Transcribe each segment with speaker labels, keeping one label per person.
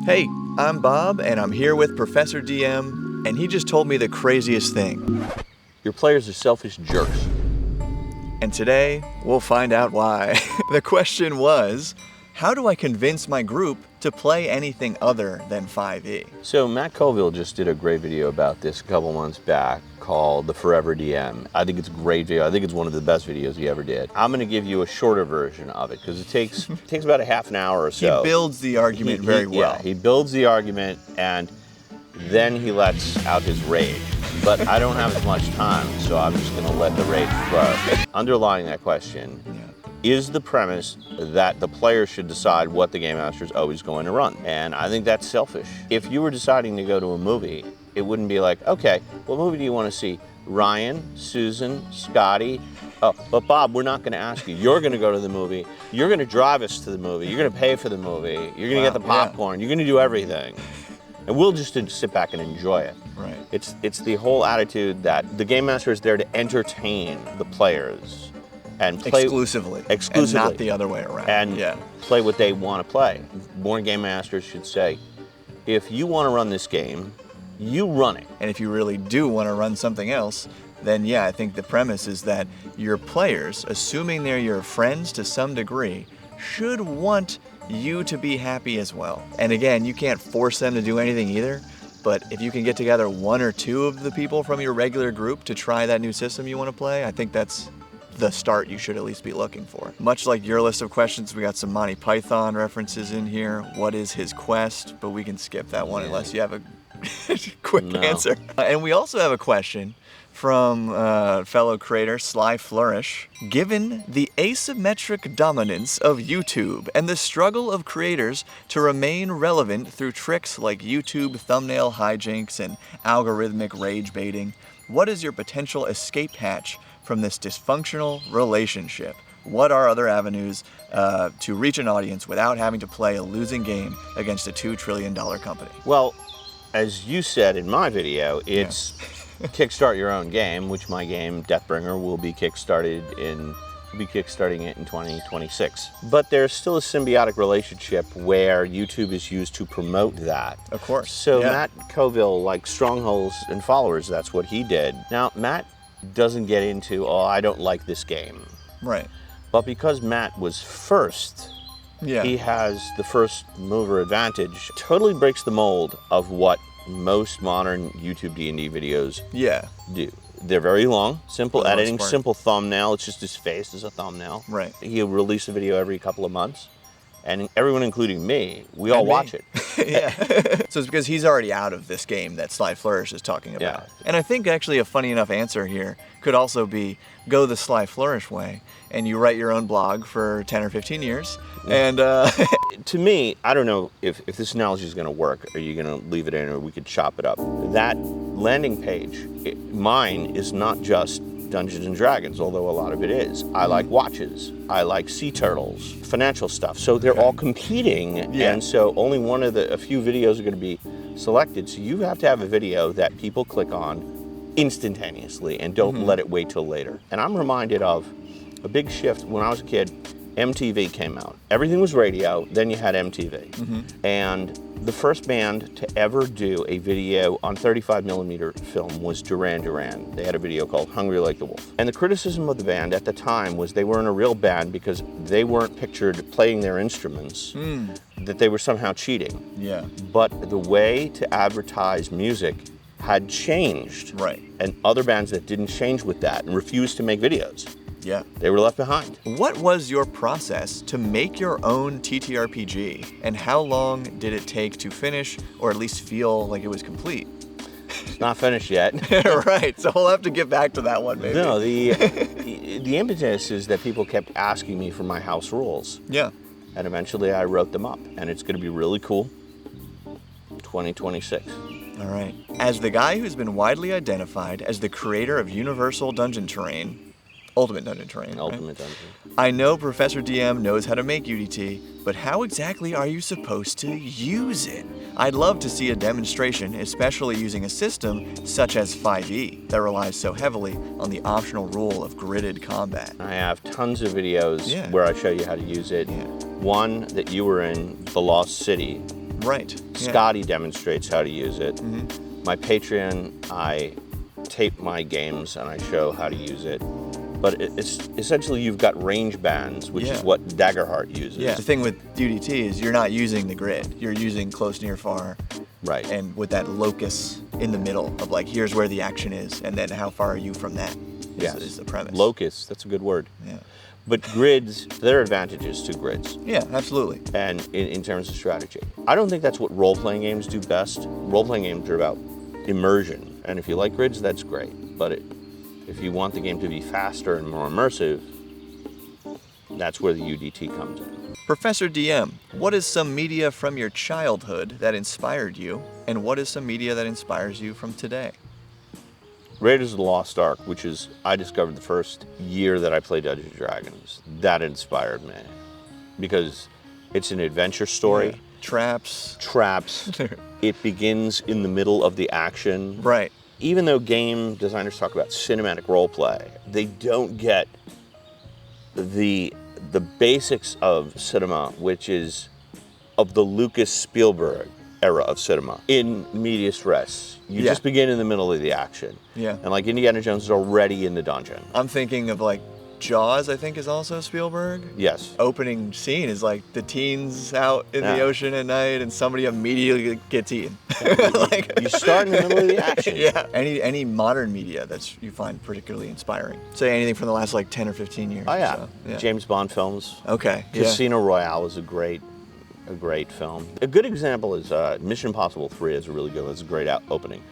Speaker 1: Hey, I'm Bob, and I'm here with Professor DM, and he just told me the craziest thing.
Speaker 2: Your players are selfish jerks.
Speaker 1: And today, we'll find out why. The question was, how do I convince my group to play anything other than 5e?
Speaker 2: So Matt Colville just did a great video about this a couple months back called The Forever DM. I think it's a great video. I think it's one of the best videos he ever did. I'm going to give you a shorter version of it because it takes about a half an hour or so.
Speaker 1: He builds the argument very well.
Speaker 2: Yeah, he builds the argument and then he lets out his rage. But I don't have as much time, so I'm just going to let the rage flow. Underlying that question is the premise that the player should decide what the game master is always going to run. And I think that's selfish. If you were deciding to go to a movie, it wouldn't be like, okay, what movie do you want to see? Ryan, Susan, Scotty. Oh, but Bob, we're not going to ask you. You're going to go to the movie. You're going to drive us to the movie. You're going to pay for the movie. You're going to get the popcorn. You're going to do everything. And we'll just sit back and enjoy it.
Speaker 1: Right.
Speaker 2: It's the whole attitude that the game master is there to entertain the players and play
Speaker 1: exclusively, and not the other way around.
Speaker 2: And play what they want to play. More game masters should say, if you want to run this game, you run it.
Speaker 1: And if you really do want to run something else, then I think the premise is that your players, assuming they're your friends to some degree, should want you to be happy as well. And again, you can't force them to do anything either, but if you can get together one or two of the people from your regular group to try that new system you want to play, I think that's the start you should at least be looking for. Much like your list of questions, we got some Monty Python references in here. What is his quest? But we can skip that one unless you have a quick answer. And we also have a question from fellow creator Sly Flourish. Given the asymmetric dominance of YouTube and the struggle of creators to remain relevant through tricks like YouTube thumbnail hijinks and algorithmic rage baiting, what is your potential escape hatch from this dysfunctional relationship? What are other avenues to reach an audience without having to play a losing game against a $2 trillion company?
Speaker 2: Well, as you said in my video, it's kickstart your own game, which my game Deathbringer will be kickstarting it in 2026. But there's still a symbiotic relationship where YouTube is used to promote that.
Speaker 1: Of course.
Speaker 2: So Matt Colville, like strongholds and followers, that's what he did. Now, Matt doesn't get into, oh, I don't like this game.
Speaker 1: Right.
Speaker 2: But because Matt was first, he has the first mover advantage. Totally breaks the mold of what most modern YouTube D&D videos do. They're very long, simple editing, simple thumbnail. It's just his face as a thumbnail.
Speaker 1: Right.
Speaker 2: He'll release a video every couple of months. And everyone, including me, we all watch it.
Speaker 1: So it's because he's already out of this game that Sly Flourish is talking about. And I think actually a funny enough answer here could also be go the Sly Flourish way and you write your own blog for 10 or 15 years. And
Speaker 2: to me, I don't know if this analogy is going to work. Are you going to leave it in or we could chop it up? That landing page, mine is not just Dungeons and Dragons, although a lot of it is. I like watches. I like sea turtles, financial stuff. So they're all competing, and so only a few videos are going to be selected. So you have to have a video that people click on instantaneously and don't let it wait till later. And I'm reminded of a big shift when I was a kid. MTV came out. Everything was radio, then you had MTV. And the first band to ever do a video on 35mm film was Duran Duran. They had a video called Hungry Like the Wolf. And the criticism of the band at the time was they weren't a real band because they weren't pictured playing their instruments, that they were somehow cheating. But the way to advertise music had changed.
Speaker 1: Right.
Speaker 2: And other bands that didn't change with that and refused to make videos, they were left behind.
Speaker 1: What was your process to make your own TTRPG, and how long did it take to finish, or at least feel like it was complete?
Speaker 2: It's not finished yet.
Speaker 1: Right, so we'll have to get back to that one maybe.
Speaker 2: No, the impetus is that people kept asking me for my house rules. And eventually I wrote them up, and it's going to be really cool. 2026.
Speaker 1: All right. As the guy who's been widely identified as the creator of Universal Dungeon Terrain, Ultimate Dungeon Terrain.
Speaker 2: Ultimate Dungeon.
Speaker 1: I know Professor DM knows how to make UDT, but how exactly are you supposed to use it? I'd love to see a demonstration, especially using a system such as 5e that relies so heavily on the optional rule of gridded combat.
Speaker 2: I have tons of videos where I show you how to use it. One that you were in, The Lost City,
Speaker 1: Right. Yeah.
Speaker 2: Scotty demonstrates how to use it.
Speaker 1: Mm-hmm.
Speaker 2: My Patreon, I tape my games and I show how to use it. But it's essentially you've got range bands, which is what Daggerheart uses.
Speaker 1: Yeah. The thing with UDT is you're not using the grid. You're using close, near, far.
Speaker 2: Right.
Speaker 1: And with that locus in the middle of like, here's where the action is, and then how far are you from that is the premise.
Speaker 2: Locus, that's a good word.
Speaker 1: Yeah.
Speaker 2: But grids, there are advantages to grids.
Speaker 1: Yeah, absolutely.
Speaker 2: And in terms of strategy. I don't think that's what role-playing games do best. Role-playing games are about immersion. And if you like grids, that's great. But if you want the game to be faster and more immersive, that's where the UDT comes in.
Speaker 1: Professor DM, what is some media from your childhood that inspired you, and what is some media that inspires you from today?
Speaker 2: Raiders of the Lost Ark, which is, I discovered the first year that I played Dungeons & Dragons. That inspired me because it's an adventure story.
Speaker 1: Yeah. Traps.
Speaker 2: It begins in the middle of the action.
Speaker 1: Right.
Speaker 2: Even though game designers talk about cinematic role play, they don't get the basics of cinema, which is of the Lucas Spielberg era of cinema, in medias res. You just begin in the middle of the action.
Speaker 1: Yeah.
Speaker 2: And like Indiana Jones is already in the dungeon.
Speaker 1: I'm thinking of like Jaws, I think is also Spielberg.
Speaker 2: Yes.
Speaker 1: Opening scene is like the teens out in the ocean at night and somebody immediately gets eaten.
Speaker 2: Like, you start in the middle of the action.
Speaker 1: Yeah. Any modern media that you find particularly inspiring? Say anything from the last like 10 or 15 years.
Speaker 2: Oh, yeah.
Speaker 1: So, yeah.
Speaker 2: James Bond films.
Speaker 1: Okay.
Speaker 2: Casino Royale is a great film. A good example is Mission Impossible 3 is a really good one. It's a great opening.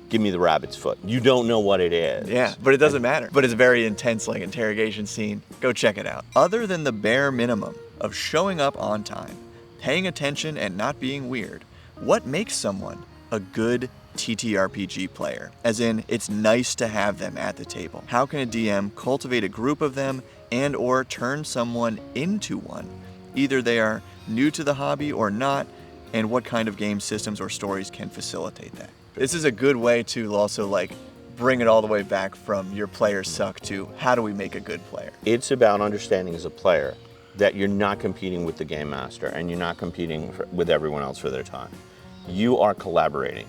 Speaker 2: Give me the rabbit's foot. You don't know what it is.
Speaker 1: Yeah, but it doesn't matter. But it's a very intense like interrogation scene. Go check it out. Other than the bare minimum of showing up on time, paying attention and not being weird, what makes someone a good TTRPG player? As in, it's nice to have them at the table. How can a DM cultivate a group of them and or turn someone into one? Either they are new to the hobby or not, and what kind of game systems or stories can facilitate that? This is a good way to also like bring it all the way back from your players suck to how do we make a good player?
Speaker 2: It's about understanding as a player that you're not competing with the game master and you're not competing with everyone else for their time. You are collaborating,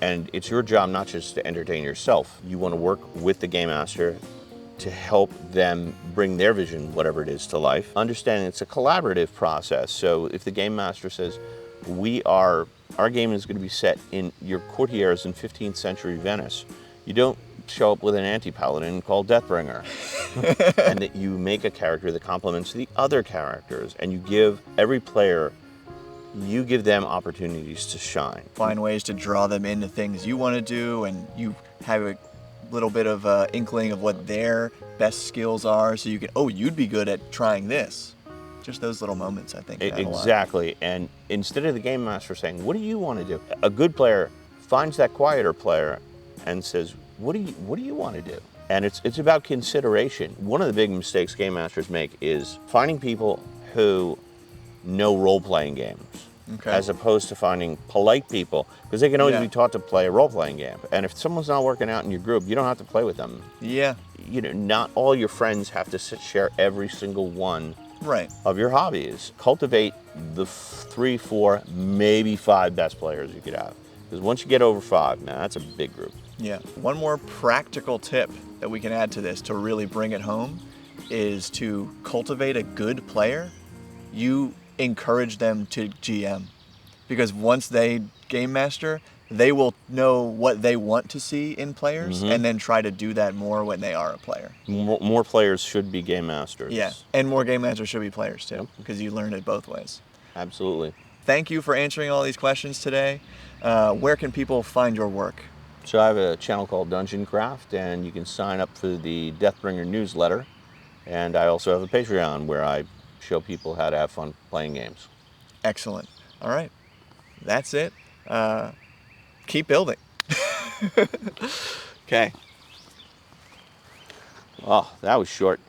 Speaker 2: and it's your job not just to entertain yourself. You want to work with the game master to help them bring their vision, whatever it is, to life. Understanding it's a collaborative process. So if the game master says, our game is going to be set in your courtiers in 15th century Venice, you don't show up with an anti-paladin called Deathbringer. And that you make a character that complements the other characters, and you give every player, you give them opportunities to shine.
Speaker 1: Find ways to draw them into things you want to do, and you have a little bit of inkling of what their best skills are, so you can, you'd be good at trying this. Just those little moments, I think.
Speaker 2: Exactly. And instead of the game master saying, what do you want to do? A good player finds that quieter player and says, what do you want to do? And it's about consideration. One of the big mistakes game masters make is finding people who know role-playing games.
Speaker 1: Okay.
Speaker 2: As opposed to finding polite people, because they can always be taught to play a role-playing game. And if someone's not working out in your group, you don't have to play with them.
Speaker 1: Yeah.
Speaker 2: You know, not all your friends have to share every single one of your hobbies. Cultivate the 3, 4, maybe 5 best players you could have. Because once you get over 5, now that's a big group.
Speaker 1: Yeah. One more practical tip that we can add to this to really bring it home is to cultivate a good player. You encourage them to GM, because once they game master, they will know what they want to see in players, and then try to do that more when they are a player.
Speaker 2: More players should be game masters.
Speaker 1: Yeah, and more game masters should be players too, because you learn it both ways.
Speaker 2: Absolutely.
Speaker 1: Thank you for answering all these questions today. Where can people find your work?
Speaker 2: So I have a channel called Dungeon Craft, and you can sign up for the Deathbringer newsletter. And I also have a Patreon where I show people how to have fun playing games.
Speaker 1: Excellent. All right. That's it. Keep building. Okay.
Speaker 2: Oh, that was short.